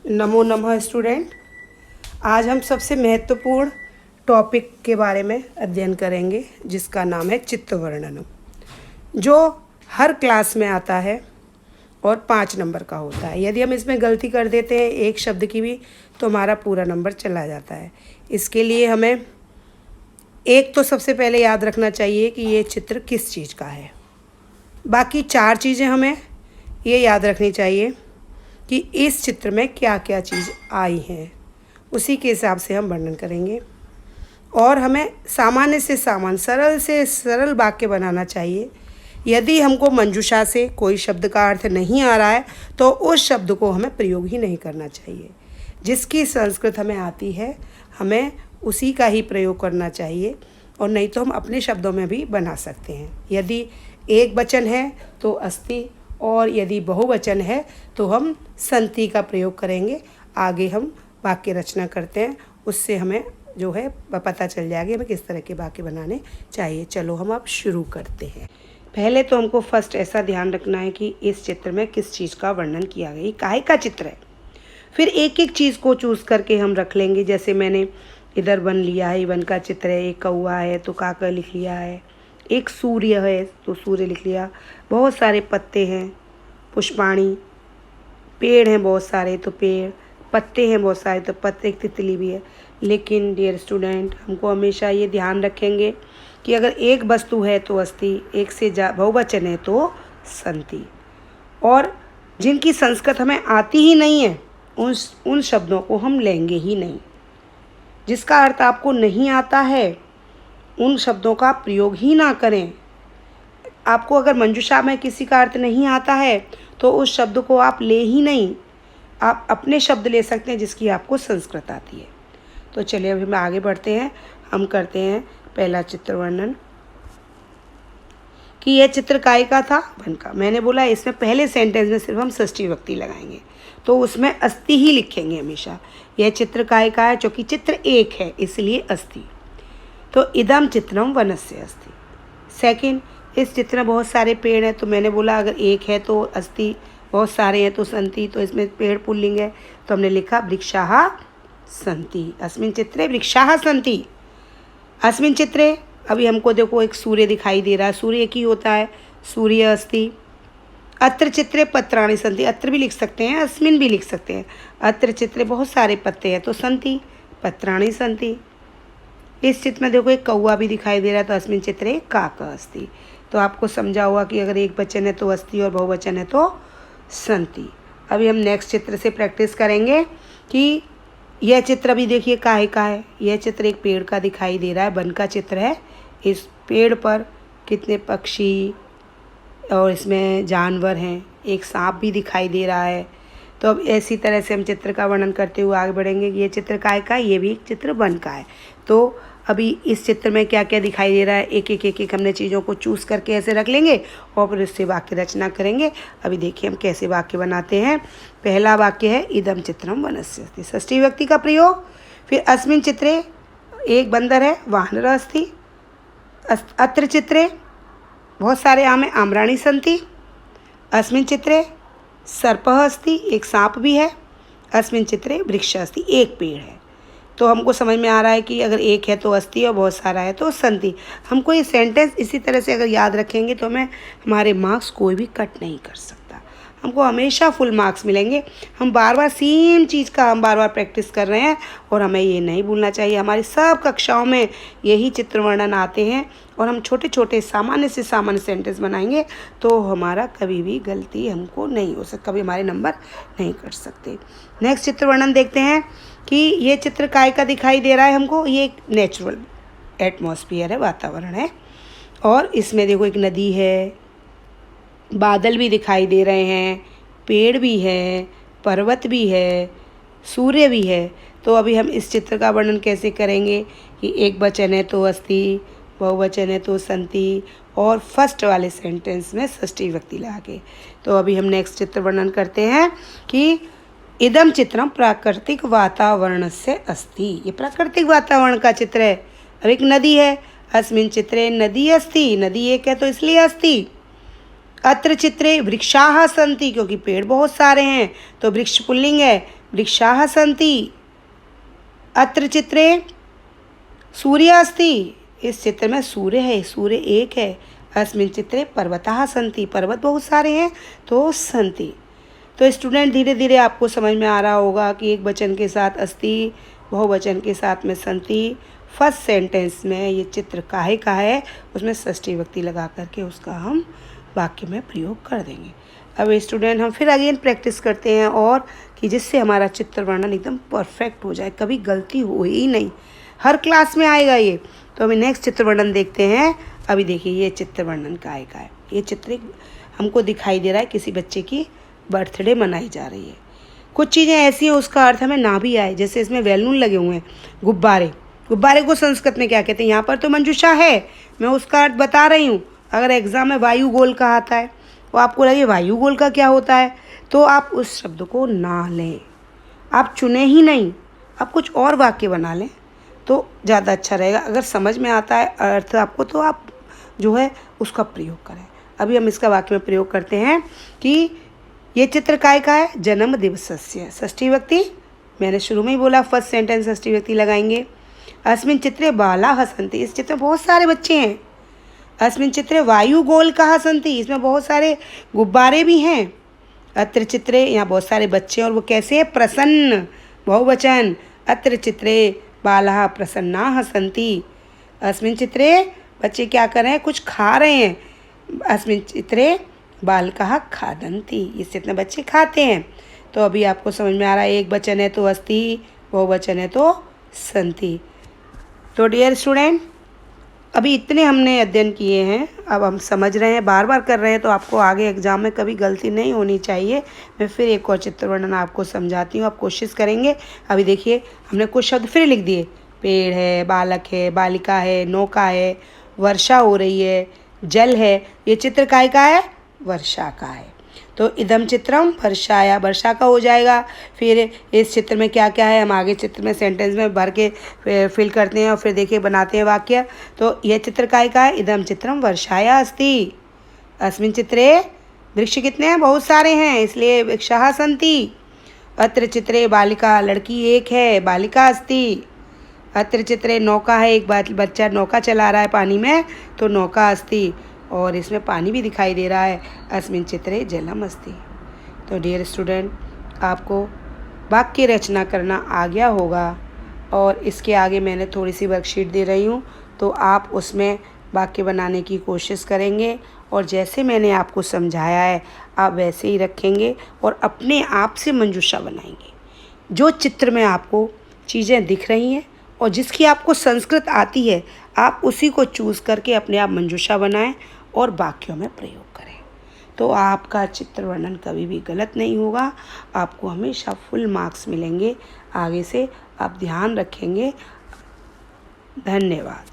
नमो नमः स्टूडेंट। आज हम सबसे महत्वपूर्ण टॉपिक के बारे में अध्ययन करेंगे जिसका नाम है चित्र वर्णन, जो हर क्लास में आता है और 5 नंबर का होता है। यदि हम इसमें गलती कर देते हैं एक शब्द की भी तो हमारा पूरा नंबर चला जाता है। इसके लिए हमें एक तो सबसे पहले याद रखना चाहिए कि ये चित्र किस चीज़ का है। बाकी 4 चीज़ें हमें ये याद रखनी चाहिए कि इस चित्र में क्या क्या चीज़ आई हैं, उसी के हिसाब से हम वर्णन करेंगे। और हमें सामान्य से सामान्य, सरल से सरल वाक्य बनाना चाहिए। यदि हमको मंजूषा से कोई शब्द का अर्थ नहीं आ रहा है तो उस शब्द को हमें प्रयोग ही नहीं करना चाहिए। जिसकी संस्कृत हमें आती है हमें उसी का ही प्रयोग करना चाहिए, और नहीं तो हम अपने शब्दों में भी बना सकते हैं। यदि एक वचन है तो अस्ति, और यदि बहुवचन है तो हम संति का प्रयोग करेंगे। आगे हम वाक्य रचना करते हैं, उससे हमें जो है पता चल जाएगा हमें किस तरह के वाक्य बनाने चाहिए। चलो हम अब शुरू करते हैं। पहले तो हमको फर्स्ट ऐसा ध्यान रखना है कि इस चित्र में किस चीज़ का वर्णन किया गया, ये काहे का चित्र है। फिर एक एक चीज़ को चूज़ करके हम रख लेंगे। जैसे मैंने इधर वन लिया है, वन का चित्र है। एक कौआ है तो काका लिख लिया है। एक सूर्य है तो सूर्य लिख लिया। बहुत सारे पत्ते हैं, पुष्पाणी। पेड़ हैं बहुत सारे तो पेड़। पत्ते हैं बहुत सारे तो पत्ते। एक तितली भी है। लेकिन डियर स्टूडेंट, हमको हमेशा ये ध्यान रखेंगे कि अगर एक वस्तु है तो अस्ति, एक से बहुवचन है तो संति। और जिनकी संस्कृत हमें आती ही नहीं है उन शब्दों को हम लेंगे ही नहीं। जिसका अर्थ आपको नहीं आता है उन शब्दों का प्रयोग ही ना करें। आपको अगर मंजूषा में किसी का अर्थ नहीं आता है तो उस शब्द को आप ले ही नहीं। आप अपने शब्द ले सकते हैं जिसकी आपको संस्कृत आती है। तो चलिए अभी हम आगे बढ़ते हैं। हम करते हैं पहला चित्र वर्णन कि यह चित्र काय का था, वन का। मैंने बोला इसमें पहले सेंटेंस में सिर्फ हम षष्ठी विभक्ति लगाएंगे, तो उसमें अस्ति ही लिखेंगे हमेशा। यह चित्र काय का है, क्योंकि चित्र एक है इसलिए अस्ति। तो इदम चित्रम वनस्य अस्ति। सेकंड, इस चित्र में बहुत सारे पेड़ हैं, तो मैंने बोला अगर एक है तो अस्ति, बहुत सारे हैं तो संति। तो इसमें पेड़ पुल्लिंग है तो हमने लिखा वृक्षाः सन्ति। अस्मिन् चित्रे वृक्षाः सन्ति। अस्मिन् चित्रे, अभी हमको देखो एक सूर्य दिखाई दे रहा है, सूर्य एक ही होता है, सूर्य अस्ति। अत्र चित्रे पत्राणि सन्ति। अत्र भी लिख सकते हैं, अस्मिन् भी लिख सकते हैं। अत्र चित्रे बहुत सारे पत्ते हैं तो सन्ति, पत्राणि सन्ति। इस चित्र में देखो एक कौआ भी दिखाई दे रहा है तो अस्मिन् चित्रे काक अस्ति। तो आपको समझा हुआ कि अगर एक वचन है तो अस्ति और बहुवचन है तो संति। अभी हम नेक्स्ट चित्र से प्रैक्टिस करेंगे कि यह चित्र अभी देखिए काहे का है। यह चित्र एक पेड़ का दिखाई दे रहा है, वन का चित्र है। इस पेड़ पर कितने पक्षी और इसमें जानवर हैं, एक सांप भी दिखाई दे रहा है। तो अब ऐसी तरह से हम चित्र का वर्णन करते हुए आगे बढ़ेंगे कि ये चित्र काय का है, ये भी एक चित्र वन का है। तो अभी इस चित्र में क्या क्या दिखाई दे रहा है, एक एक हमने चीज़ों को चूज़ करके ऐसे रख लेंगे और फिर उससे वाक्य रचना करेंगे। अभी देखिए हम कैसे वाक्य बनाते हैं। पहला वाक्य है इदम चित्रम वनस्य अस्ति, षष्ठी विभक्ति का प्रयोग। फिर अस्मिन् चित्रे, एक बंदर है, वानर अस्ति। अत्र चित्रे बहुत सारे आम हैं, आम्राणि सन्ति। अस्मिन् चित्रे सर्पः अस्ति, एक सांप भी है। अस्मिन् चित्रे वृक्ष अस्ति, एक पेड़ है। तो हमको समझ में आ रहा है कि अगर एक है तो अस्ति और बहुत सारा है तो संति। हमको ये सेंटेंस इसी तरह से अगर याद रखेंगे तो हमारे मार्क्स कोई भी कट नहीं कर सकता। हमको हमेशा फुल मार्क्स मिलेंगे। हम बार बार सेम चीज़ का हम बार बार प्रैक्टिस कर रहे हैं और हमें ये नहीं भूलना चाहिए। हमारी सब कक्षाओं में यही चित्र वर्णन आते हैं और हम छोटे छोटे सामान्य से सामान्य सेंटेंस बनाएंगे तो हमारा कभी भी गलती हमको नहीं हो सकती, कभी हमारे नंबर नहीं कट सकते। नेक्स्ट चित्र वर्णन देखते हैं कि ये चित्र काय का दिखाई दे रहा है हमको। ये एक नेचुरल एटमॉस्फेयर है, वातावरण है। और इसमें देखो एक नदी है, बादल भी दिखाई दे रहे हैं, पेड़ भी है, पर्वत भी है, सूर्य भी है। तो अभी हम इस चित्र का वर्णन कैसे करेंगे कि एक वचन है तो अस्ति, बहुवचन है तो संति, और फर्स्ट वाले सेंटेंस में षष्ठी विभक्ति लगा के। तो अभी हम नेक्स्ट चित्र वर्णन करते हैं कि इदम चित्रम प्राकृतिक वातावरण से अस्ति। ये प्राकृतिक वातावरण का चित्र है। अब एक नदी है, अस्मिन् चित्रे नदी अस्ति, नदी एक है तो इसलिए अस्ति। अत्र चित्रे वृक्षाः सन्ति, क्योंकि पेड़ बहुत सारे हैं तो वृक्ष पुल्लिंग है, वृक्षाः सन्ति। अत्र चित्रे सूर्य अस्ति, इस चित्र में सूर्य है, सूर्य एक है। अस्मिन् चित्रे पर्वताः सन्ति, पर्वत बहुत सारे हैं तो सन्ति। तो स्टूडेंट धीरे धीरे आपको समझ में आ रहा होगा कि एक वचन के साथ अस्ति, बहुवचन के साथ में सन्ति। फर्स्ट सेंटेंस में ये चित्र काहे का है, उसमें षष्ठी विभक्ति लगा करके उसका हम वाक्य में प्रयोग कर देंगे। अब स्टूडेंट हम फिर अगेन प्रैक्टिस करते हैं और कि जिससे हमारा चित्र वर्णन एकदम परफेक्ट हो जाए, कभी गलती हो ही नहीं। हर क्लास में आएगा ये। तो अभी नेक्स्ट चित्र वर्णन देखते हैं। अभी देखिए ये चित्र वर्णन काहे का है। ये चित्र हमको दिखाई दे रहा है किसी बच्चे की बर्थडे मनाई जा रही है। कुछ चीज़ें ऐसी हैं उसका अर्थ हमें ना भी आए, जैसे इसमें बैलून लगे हुए हैं, गुब्बारे। गुब्बारे को संस्कृत में क्या कहते हैं? यहाँ पर तो मंजूषा है, मैं उसका अर्थ बता रही हूँ। अगर एग्जाम में वायुगोल का आता है तो आपको लगे वायुगोल का क्या होता है, तो आप उस शब्द को ना लें, आप चुने ही नहीं, आप कुछ और वाक्य बना लें तो ज़्यादा अच्छा रहेगा। अगर समझ में आता है अर्थ आपको तो आप जो है उसका प्रयोग करें। अभी हम इसका वाक्य में प्रयोग करते हैं कि ये चित्र काय का है? जन्म दिवसस्य। षष्ठी विभक्ति मैंने शुरू में ही बोला, फर्स्ट सेंटेंस षष्ठी विभक्ति लगाएंगे। अस्मिन् चित्रे बालाः सन्ति, इस चित्र में बहुत सारे बच्चे हैं। अस्मिन् चित्रे वायुगोलकाः सन्ति, इसमें बहुत सारे गुब्बारे भी हैं। अत्र चित्रे, यहाँ बहुत सारे बच्चे और वो कैसे हैं? प्रसन्न, बहुवचन। अत्र चित्रे बालाः प्रसन्नाः सन्ति। अस्मिन् चित्रे बच्चे क्या कर रहे हैं? कुछ खा रहे हैं। अस्मिन् चित्रे बालकाः खादन्ति, इस चित्र में बच्चे खाते हैं। तो अभी आपको समझ में आ रहा है, एक वचन है तो अस्ति, बहुवचन है तो सन्ति। तो डियर स्टूडेंट, अभी इतने हमने अध्ययन किए हैं, अब हम समझ रहे हैं, बार बार कर रहे हैं, तो आपको आगे एग्जाम में कभी गलती नहीं होनी चाहिए। मैं फिर एक और चित्र वर्णन आपको समझाती हूँ, आप कोशिश करेंगे। अभी देखिए हमने कुछ शब्द फिर लिख दिए, पेड़ है, बालक है, बालिका है, नौका है, वर्षा हो रही है, जल है। ये चित्र काय का है? वर्षा का है। तो इदम चित्रम वर्षाया, वर्षा का हो जाएगा। फिर इस चित्र में क्या क्या है हम आगे चित्र में सेंटेंस में भर के फिल करते हैं और फिर देखिए बनाते हैं वाक्य। तो यह चित्र काय का है? इदम चित्रम वर्षाया अस्ति। अस्मिन् चित्रे वृक्ष कितने हैं? बहुत सारे हैं, इसलिए वृक्षाः सन्ति। अत्र चित्रे बालिका, लड़की एक है, बालिका अस्ति। अत्र चित्रे नौका है, एक बच्चा नौका चला रहा है पानी में, तो नौका अस्ति। और इसमें पानी भी दिखाई दे रहा है। अस्मिन् चित्रे जलम अस्ति। तो डियर स्टूडेंट, आपको वाक्य रचना करना आ गया होगा और इसके आगे मैंने थोड़ी सी वर्कशीट दे रही हूँ, तो आप उसमें वाक्य बनाने की कोशिश करेंगे और जैसे मैंने आपको समझाया है आप वैसे ही रखेंगे और अपने आप से मंजूषा बनाएंगे। जो चित्र में आपको चीज़ें दिख रही हैं और जिसकी आपको संस्कृत आती है, आप उसी को चूज़ करके अपने आप मंजूषा बनाएं और वाक्यों में प्रयोग करें, तो आपका चित्र वर्णन कभी भी गलत नहीं होगा। आपको हमेशा फुल मार्क्स मिलेंगे। आगे से आप ध्यान रखेंगे। धन्यवाद।